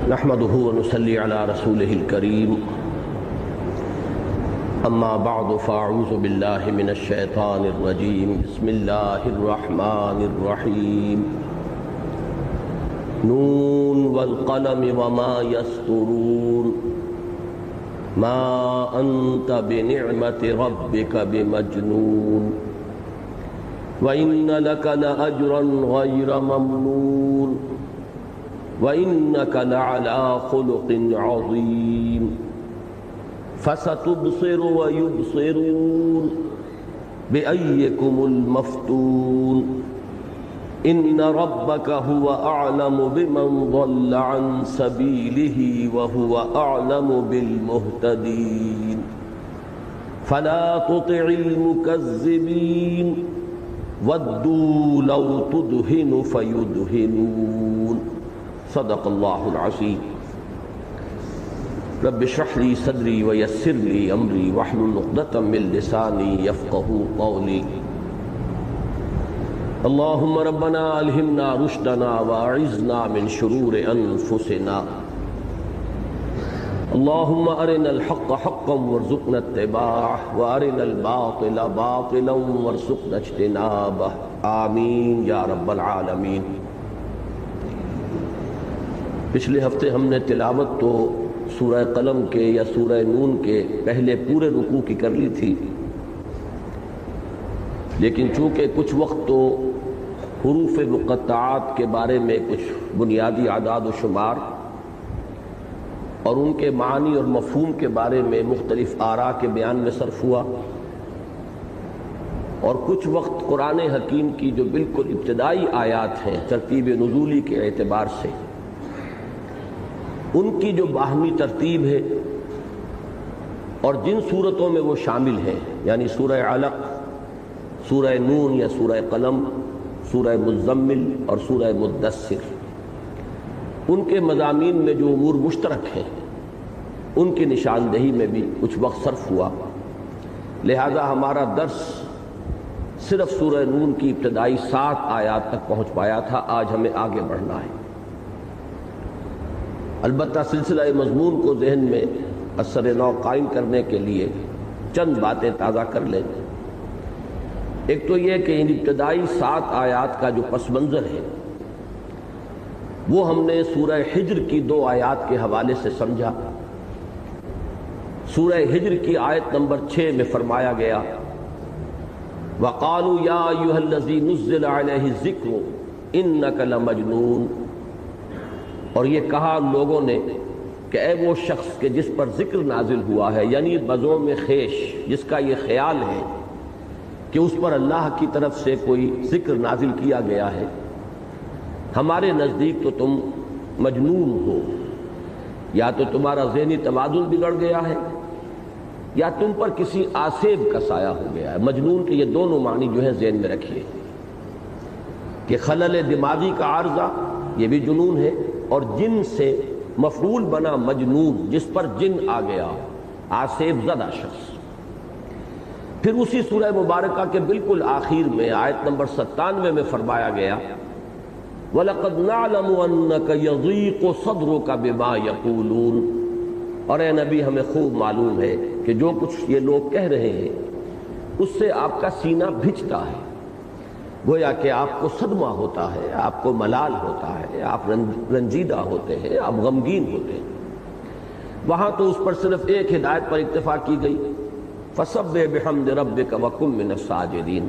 نحمده ونصلي على رسوله الكريم اما بعد فاعوذ بالله من الشيطان الرجيم بسم الله الرحمن الرحيم نون والقلم وما يسطرون ما انت بنعمة ربك بمجنون وإن لك لأجرا غير ممنون وإنك لعلى خلق عظيم فستبصر ويبصرون بأيكم المفتون إن ربك هو أعلم بمن ضل عن سبيله وهو أعلم بالمهتدين فلا تطع المكذبين ودوا لو تدهن فيدهنون صدق اللہ العظیم رب اشرح لی صدری ویسر لی امری واحلل عقدۃ من لسانی یفقہوا قولی اللہم ربنا الہمنا رشدنا واعذنا من شرور انفسنا اللہم ارنا الحق حقا وارزقنا اتباعہ وارنا الباطل باطلا وارزقنا اجتنابہ آمین یا رب العالمین۔ پچھلے ہفتے ہم نے تلاوت تو سورہ قلم کے یا سورہ نون کے پہلے پورے رکوع کی کر لی تھی، لیکن چونکہ کچھ وقت تو حروف مقطعات کے بارے میں کچھ بنیادی اعداد و شمار اور ان کے معنی اور مفہوم کے بارے میں مختلف آراء کے بیان میں صرف ہوا، اور کچھ وقت قرآن حکیم کی جو بالکل ابتدائی آیات ہیں ترتیب نزولی کے اعتبار سے ان کی جو باہمی ترتیب ہے اور جن صورتوں میں وہ شامل ہیں، یعنی سورہ علق، سورہ نون یا سورہ قلم، سورہ مزمل اور سورہ مدثر، ان کے مضامین میں جو امور مشترک ہیں ان کی نشاندہی میں بھی کچھ وقت صرف ہوا، لہذا ہمارا درس صرف سورہ نون کی ابتدائی 7 آیات تک پہنچ پایا تھا۔ آج ہمیں آگے بڑھنا ہے۔ البتہ سلسلہ مضمون کو ذہن میں اثر نو قائم کرنے کے لیے چند باتیں تازہ کر لیں۔ ایک تو یہ کہ ان ابتدائی 7 آیات کا جو پس منظر ہے وہ ہم نے سورہ حجر کی 2 آیات کے حوالے سے سمجھا۔ سورہ حجر کی آیت نمبر 6 میں فرمایا گیا وَقَالُوا يَا أَيُّهَا الَّذِي نُزِّلَ عَلَيْهِ الذِّكْرُ إِنَّكَ لَمَجْنُونَ، اور یہ کہا لوگوں نے کہ اے وہ شخص کہ جس پر ذکر نازل ہوا ہے، یعنی بزوم خیش، جس کا یہ خیال ہے کہ اس پر اللہ کی طرف سے کوئی ذکر نازل کیا گیا ہے، ہمارے نزدیک تو تم مجنون ہو، یا تو تمہارا ذہنی توازن بگڑ گیا ہے یا تم پر کسی آسیب کا سایہ ہو گیا ہے۔ مجنون کے یہ دونوں معنی جو ہے ذہن میں رکھیے کہ خلل دماغی کا عارضہ یہ بھی جنون ہے، اور جن سے مفعول بنا مجنون، جس پر جن آ گیا، آسیب زدہ شخص۔ پھر اسی سورہ مبارکہ کے بالکل آخر میں آیت نمبر 97 میں فرمایا گیا وَلَقَدْ نَعْلَمُ أَنَّكَ يَضِيقُ صَدْرُكَ بِمَا يَقُولُونَ، اور اے نبی ہمیں خوب معلوم ہے کہ جو کچھ یہ لوگ کہہ رہے ہیں اس سے آپ کا سینہ بھجتا ہے، گویا کہ آپ کو صدمہ ہوتا ہے، آپ کو ملال ہوتا ہے، آپ رنجیدہ ہوتے ہیں، آپ غمگین ہوتے ہیں۔ وہاں تو اس پر صرف ایک ہدایت پر اکتفا کی گئی فَسَبِّحْ بِحَمْدِ رَبِّكَ وَكُن مِّنَ السَّاجِدِينَ،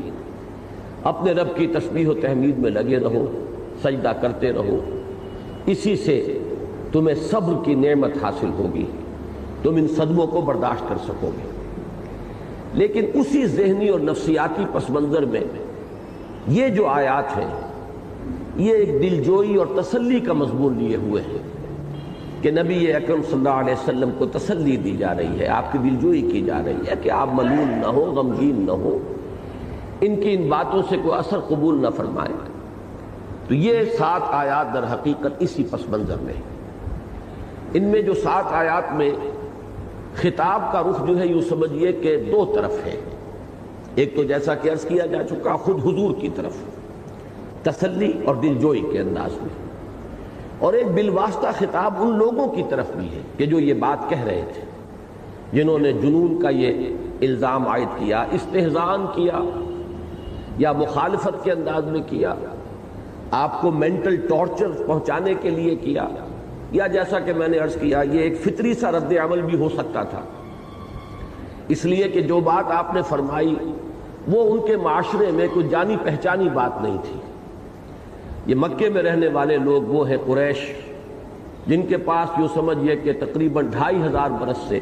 اپنے رب کی تسبیح و تحمید میں لگے رہو، سجدہ کرتے رہو، اسی سے تمہیں صبر کی نعمت حاصل ہوگی، تم ان صدموں کو برداشت کر سکو گے۔ لیکن اسی ذہنی اور نفسیاتی پس منظر میں یہ جو آیات ہیں یہ ایک دلجوئی اور تسلی کا مضمون لیے ہوئے ہیں کہ نبی اکرم صلی اللہ علیہ وسلم کو تسلی دی جا رہی ہے، آپ کی دلجوئی کی جا رہی ہے کہ آپ ملول نہ ہو، غمگین نہ ہو، ان کی ان باتوں سے کوئی اثر قبول نہ فرمائیں۔ تو یہ 7 آیات در حقیقت اسی پس منظر میں ہیں۔ ان میں جو 7 آیات میں خطاب کا رخ جو ہے یوں سمجھیے کہ 2 طرف ہے۔ ایک تو جیسا کہ عرض کیا جا چکا خود حضور کی طرف تسلی اور دلجوئی کے انداز میں، اور ایک بالواسطہ خطاب ان لوگوں کی طرف بھی ہے کہ جو یہ بات کہہ رہے تھے، جنہوں نے جنون کا یہ الزام عائد کیا، استہزان کیا یا مخالفت کے انداز میں کیا، آپ کو مینٹل ٹارچر پہنچانے کے لیے کیا، یا جیسا کہ میں نے عرض کیا یہ ایک فطری سا رد عمل بھی ہو سکتا تھا، اس لیے کہ جو بات آپ نے فرمائی وہ ان کے معاشرے میں کوئی جانی پہچانی بات نہیں تھی۔ یہ مکے میں رہنے والے لوگ وہ ہیں قریش، جن کے پاس جو سمجھئے کہ تقریباً 2500 برس سے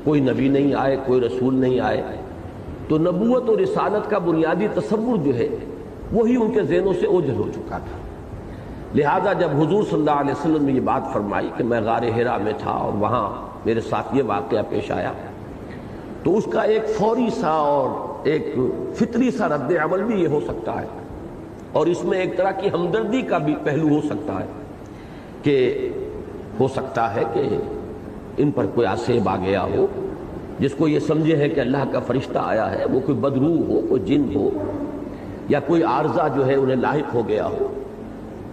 کوئی نبی نہیں آئے، کوئی رسول نہیں آئے، تو نبوت اور رسالت کا بنیادی تصور جو ہے وہی ان کے ذہنوں سے اوجھل ہو چکا تھا۔ لہذا جب حضور صلی اللہ علیہ وسلم نے یہ بات فرمائی کہ میں غار حرا میں تھا اور وہاں میرے ساتھ یہ واقعہ پیش آیا، تو اس کا ایک فوری سا اور ایک فطری سا رد عمل بھی یہ ہو سکتا ہے، اور اس میں ایک طرح کی ہمدردی کا بھی پہلو ہو سکتا ہے کہ ہو سکتا ہے کہ ان پر کوئی آسیب آ گیا ہو، جس کو یہ سمجھے ہے کہ اللہ کا فرشتہ آیا ہے، وہ کوئی بدروح ہو، کوئی جن ہو، یا کوئی عارضہ جو ہے انہیں لاحق ہو گیا ہو،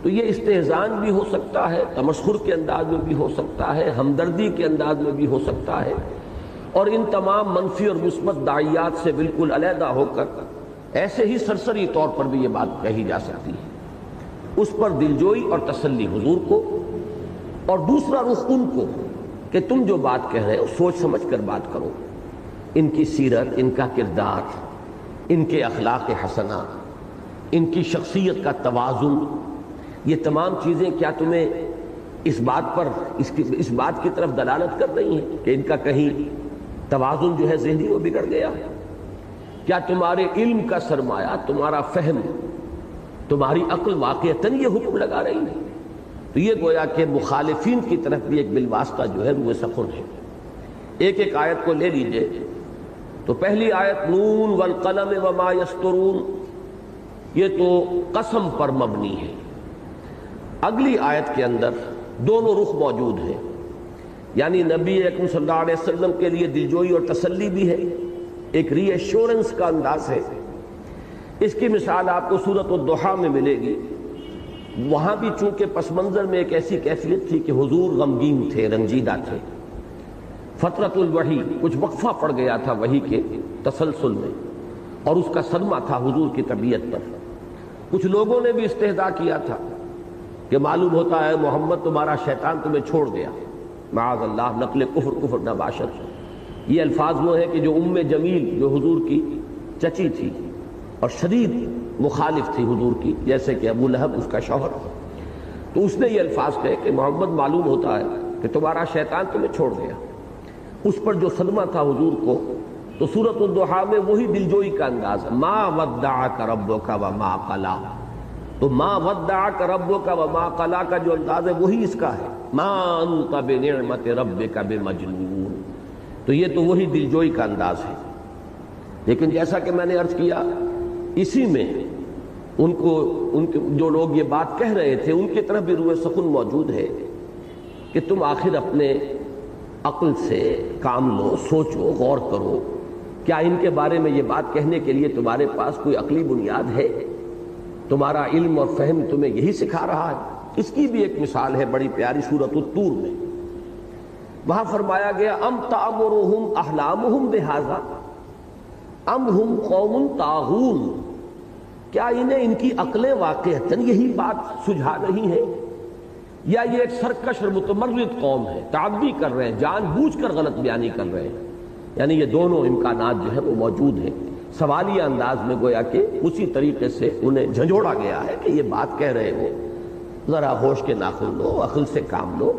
تو یہ استہزان بھی ہو سکتا ہے، تمسخر کے انداز میں بھی ہو سکتا ہے، ہمدردی کے انداز میں بھی ہو سکتا ہے، اور ان تمام منفی اور مثبت داعیات سے بالکل علیحدہ ہو کر ایسے ہی سرسری طور پر بھی یہ بات کہی جا سکتی ہے۔ اس پر دلجوئی اور تسلی حضور کو، اور دوسرا رخ ان کو کہ تم جو بات کہہ رہے ہو سوچ سمجھ کر بات کرو، ان کی سیرت، ان کا کردار، ان کے اخلاق حسنہ، ان کی شخصیت کا توازن، یہ تمام چیزیں کیا تمہیں اس بات پر اس بات کی طرف دلالت کر رہی ہیں کہ ان کا کہیں توازن جو ہے ذہنی وہ بگڑ گیا؟ کیا تمہارے علم کا سرمایہ، تمہارا فہم، تمہاری عقل واقعتاً یہ حکم لگا رہی ہے؟ تو یہ گویا کہ مخالفین کی طرف بھی ایک بالواسطہ جو ہے روح سخن ہے۔ ایک ایک آیت کو لے لیجئے تو پہلی آیت نون والقلم وما یسطرون، یہ تو قسم پر مبنی ہے۔ اگلی آیت کے اندر دونوں رخ موجود ہیں، یعنی نبی اکرم صلی اللہ علیہ وسلم کے لیے دلجوئی اور تسلی بھی ہے، ایک ری ایشورنس کا انداز ہے۔ اس کی مثال آپ کو سورۃ الضحیٰ میں ملے گی۔ وہاں بھی چونکہ پس منظر میں ایک ایسی کیفیت تھی کہ حضور غمگین تھے، رنجیدہ تھے، فترۃ الوحی، کچھ وقفہ پڑ گیا تھا وحی کے تسلسل میں، اور اس کا صدمہ تھا حضور کی طبیعت پر۔ کچھ لوگوں نے بھی استہزاء کیا تھا کہ معلوم ہوتا ہے محمد تمہارا شیطان تمہیں چھوڑ گیا، معاذ اللہ، نقل کفر نہ باشد۔ یہ الفاظ وہ ہیں کہ جو جمیل جو حضور کی چچی تھی اور شدید مخالف تھی حضور کی، جیسے کہ ابو لہب اس کا شوہر، تو اس نے یہ الفاظ کہے کہ محمد معلوم ہوتا ہے کہ تمہارا شیطان تمہیں چھوڑ گیا۔ اس پر جو صدمہ تھا حضور کو، تو سورۃ الضحیٰ میں وہی دلجوئی کا انداز ہے، ما ودعک ربک وما قلی۔ تو ما ودعک ربک وما قلی کا جو انداز ہے وہی اس کا ہے، ما انت بنعمت ربک بمجنون۔ تو یہ تو وہی دلجوئی کا انداز ہے۔ لیکن جیسا کہ میں نے عرض کیا، اسی میں ان کے جو لوگ یہ بات کہہ رہے تھے ان کی طرف بھی روح سخن موجود ہے کہ تم آخر اپنے عقل سے کام لو، سوچو، غور کرو، کیا ان کے بارے میں یہ بات کہنے کے لیے تمہارے پاس کوئی عقلی بنیاد ہے؟ تمہارا علم اور فہم تمہیں یہی سکھا رہا ہے؟ اس کی بھی ایک مثال ہے بڑی پیاری سورۃ الطور میں۔ وہاں فرمایا گیا ام تأمرهم احلامهم بہذا ام ہم قوم طاغون، کیا انہیں ان کی عقلیں واقعتاً یہی بات سجھا رہی ہیں، یا یہ ایک سرکش اور متمرد قوم ہے، تعدی کر رہے ہیں، جان بوجھ کر غلط بیانی کر رہے ہیں؟ یعنی یہ دونوں امکانات جو ہیں وہ موجود ہیں۔ سوالیہ انداز میں گویا کہ اسی طریقے سے انہیں جھنجھوڑا گیا ہے کہ یہ بات کہہ رہے ہو، ذرا ہوش کے ناخن لو، عقل سے کام لو۔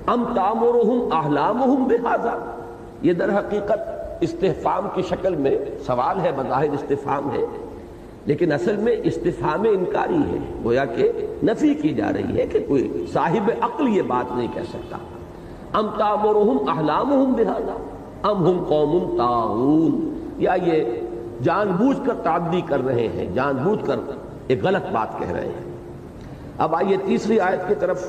ام تأمرهم احلامهم بہذا، یہ در حقیقت استفہام کی شکل میں سوال ہے، بظاہر استفہام ہے، لیکن اصل میں استفہام انکاری ہے، گویا کہ نفی کی جا رہی ہے کہ کوئی صاحب عقل یہ بات نہیں کہہ سکتا۔ ام تأمرهم احلامهم بہذا ام ہم قوم طاغون، یا یہ جان بوجھ کر تعدی کر رہے ہیں، جان بوجھ کر ایک غلط بات کہہ رہے ہیں۔ اب آئیے تیسری آیت کی طرف۔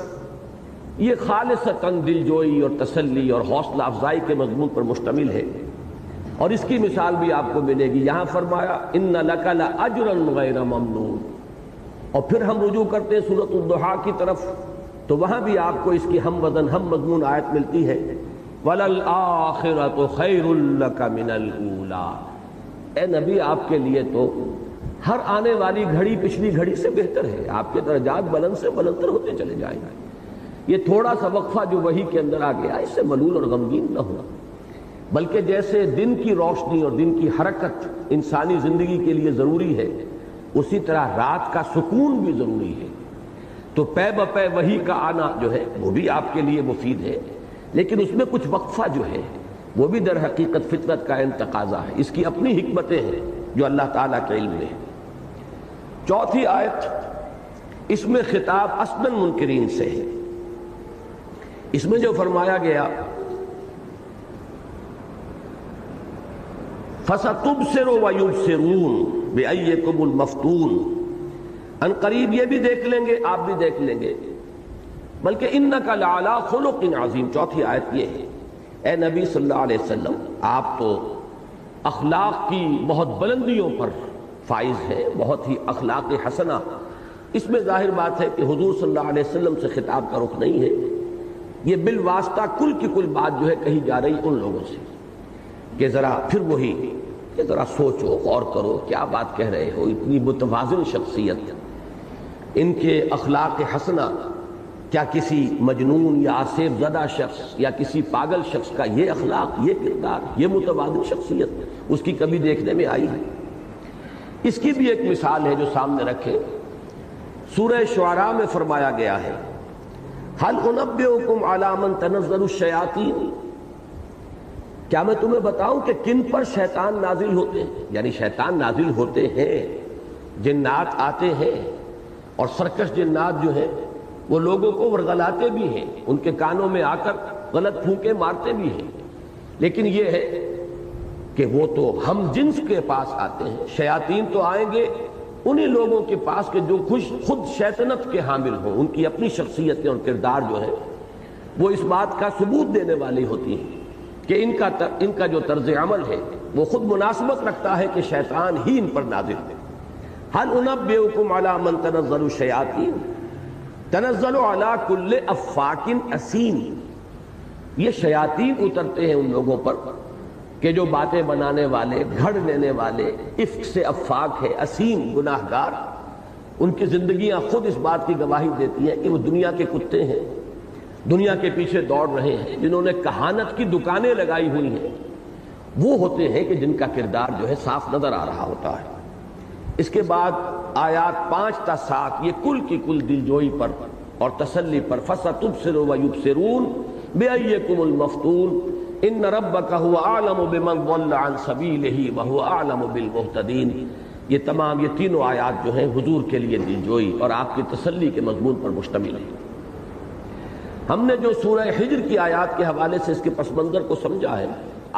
یہ خالصتاً دلجوئی اور تسلی اور حوصلہ افزائی کے مضمون پر مشتمل ہے، اور اس کی مثال بھی آپ کو ملے گی۔ یہاں فرمایا ان لک لاجرا غیر ممنون، اور پھر ہم رجوع کرتے ہیں سورۃ الضحیٰ کی طرف تو وہاں بھی آپ کو اس کی ہم وزن ہم مضمون آیت ملتی ہے وَلَلْآخِرَةُ خَيْرٌ لَكَ مِنَ الْأُولَىٰ۔ اے نبی آپ کے لیے تو ہر آنے والی گھڑی پچھلی گھڑی سے بہتر ہے، آپ کے درجات بلند سے بلندر ہوتے چلے جائیں گے۔ یہ تھوڑا سا وقفہ جو وحی کے اندر آ گیا، اس سے ملول اور غمگین نہ ہونا، بلکہ جیسے دن کی روشنی اور دن کی حرکت انسانی زندگی کے لیے ضروری ہے، اسی طرح رات کا سکون بھی ضروری ہے۔ تو پے بپے وحی کا آنا جو ہے وہ بھی آپ کے لیے مفید ہے، لیکن اس میں کچھ وقفہ جو ہے وہ بھی در حقیقت فطرت کا تقاضا ہے، اس کی اپنی حکمتیں ہیں جو اللہ تعالیٰ کے علم میں ہے۔ چوتھی آیت، اس میں خطاب اصلاً منکرین سے ہے۔ اس میں جو فرمایا گیا فَسَتُبْصِرُ وَيُبْصِرُونَ بِأَيِّكُمُ الْمَفْتُونُ، ان قریب یہ بھی دیکھ لیں گے، آپ بھی دیکھ لیں گے، بلکہ اِنَّكَ لَعَلَىٰ خُلُقٍ عَظِيمٍ۔ چوتھی آیت یہ ہے، اے نبی صلی اللہ علیہ وسلم آپ تو اخلاق کی بہت بلندیوں پر فائز ہیں، بہت ہی اخلاق حسنہ۔ اس میں ظاہر بات ہے کہ حضور صلی اللہ علیہ وسلم سے خطاب کا رخ نہیں ہے، یہ بالواسطہ کل کی کل بات جو ہے کہی جا رہی ان لوگوں سے کہ ذرا پھر وہی کہ ذرا سوچو، غور کرو، کیا بات کہہ رہے ہو، اتنی متوازن شخصیت، ان کے اخلاق حسنہ، کیا کسی مجنون یا آسیب زدہ شخص یا کسی پاگل شخص کا یہ اخلاق، یہ کردار، یہ متوازن شخصیت اس کی کبھی دیکھنے میں آئی ہے؟ اس کی بھی ایک مثال ہے جو سامنے رکھے، سورہ شعراء میں فرمایا گیا ہے هل انبئکم علی من تنزل الشیاطین، کیا میں تمہیں بتاؤں کہ کن پر شیطان نازل ہوتے ہیں؟ یعنی شیطان نازل ہوتے ہیں، جنات آتے ہیں، اور سرکش جنات جو ہیں وہ لوگوں کو ورغلاتے بھی ہیں، ان کے کانوں میں آ کر غلط پھونکے مارتے بھی ہیں، لیکن یہ ہے کہ وہ تو ہم جنس کے پاس آتے ہیں، شیاطین تو آئیں گے انہی لوگوں کے پاس کہ جو خود شیطنت کے حامل ہوں، ان کی اپنی شخصیتیں اور کردار جو ہے وہ اس بات کا ثبوت دینے والی ہوتی ہیں کہ ان کا جو طرز عمل ہے وہ خود مناسبت رکھتا ہے کہ شیطان ہی ان پر نازل ہے۔ هل انبئکم علی من تنزل الشیاطین تنزل علی کل افاک اثیم، یہ شیاطین اترتے ہیں ان لوگوں پر کہ جو باتیں بنانے والے، گھڑ لینے والے، افک سے افاک ہے، اسیم گناہگار، ان کی زندگیاں خود اس بات کی گواہی دیتی ہیں کہ وہ دنیا کے کتے ہیں، دنیا کے پیچھے دوڑ رہے ہیں، جنہوں نے کہانت کی دکانیں لگائی ہوئی ہیں، وہ ہوتے ہیں کہ جن کا کردار جو ہے صاف نظر آ رہا ہوتا ہے۔ اس کے بعد آیات 5 تا 7 یہ کل کی کل دلجوئی پر اور تسلی پر، فَسَتُبْصِرُ وَيُبْصِرُونَ بِأَيِّكُمُ الْمَفْتُونُ ان ربک هو اعلم بمن ضل عن سبیلہ وهو اعلم بالمہتدین۔ یہ تمام یہ تینوں آیات جو ہیں حضور کے لیے دلجوئی اور آپ کی تسلی کے مضمون پر مشتمل ہیں۔ ہم نے جو سورہ حجر کی آیات کے حوالے سے اس کے پس منظر کو سمجھا ہے،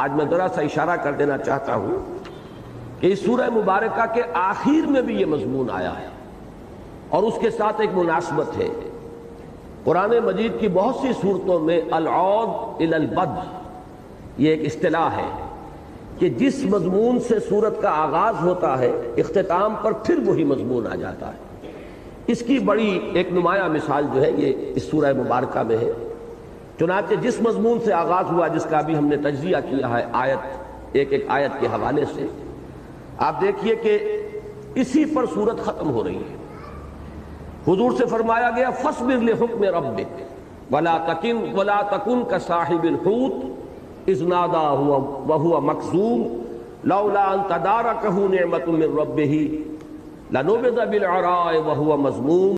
آج میں ذرا سا اشارہ کر دینا چاہتا ہوں کہ اس سورہ مبارکہ کے آخر میں بھی یہ مضمون آیا ہے، اور اس کے ساتھ ایک مناسبت ہے۔ قرآن مجید کی بہت سی صورتوں میں العود الی البدء یہ ایک اصطلاح ہے کہ جس مضمون سے سورت کا آغاز ہوتا ہے اختتام پر پھر وہی مضمون آ جاتا ہے۔ اس کی بڑی ایک نمایاں مثال جو ہے یہ اس سورہ مبارکہ میں ہے۔ چنانچہ جس مضمون سے آغاز ہوا، جس کا بھی ہم نے تجزیہ کیا ہے آیت ایک ایک آیت کے حوالے سے، آپ دیکھیے کہ اسی پر سورت ختم ہو رہی ہے۔ حضور سے فرمایا گیا فاصبر لحکم ربک ولا تکن کصاحب الحوت اذ نادى وهو مكظوم لولا ان تداركه نعمة من ربه لنبذ بالعراء وهو مذموم